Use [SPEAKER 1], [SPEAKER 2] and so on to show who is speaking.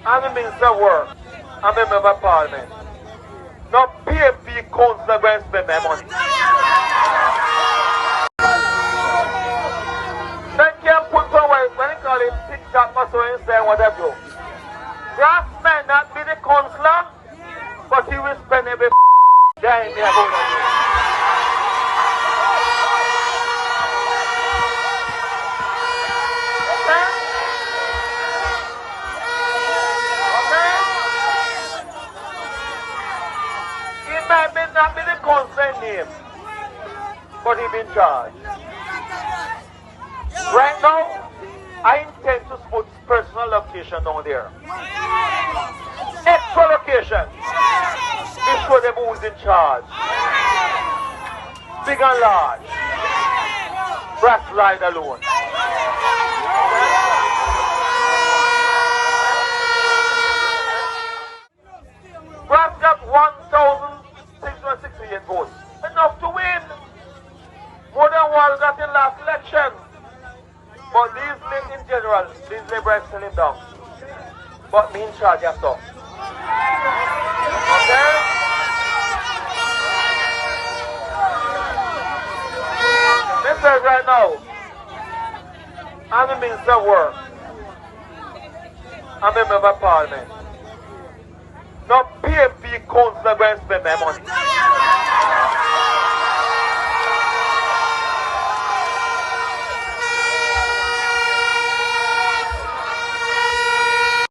[SPEAKER 1] I'm the Minister of Work. I'm a member of Parliament. No PNP councillor going to spend my money. They can't put away when they call it TikTok or so and say whatever. Grass may not be the councillor, but he will spend every dime he about to do. May not be the concerned name, but he been charged. Right now, I intend to put personal location down there. Extra location. To show them who's in charge. Big and large. Brass ride alone. Brass got 1,668 votes. Enough to win. More than Waul got in last election. But these in general, these liberals sell him down. But me in charge of stuff. Okay? Listen right now. I'm the Minister of Work. I'm a member of Parliament. No PNP councillor going to spend my money.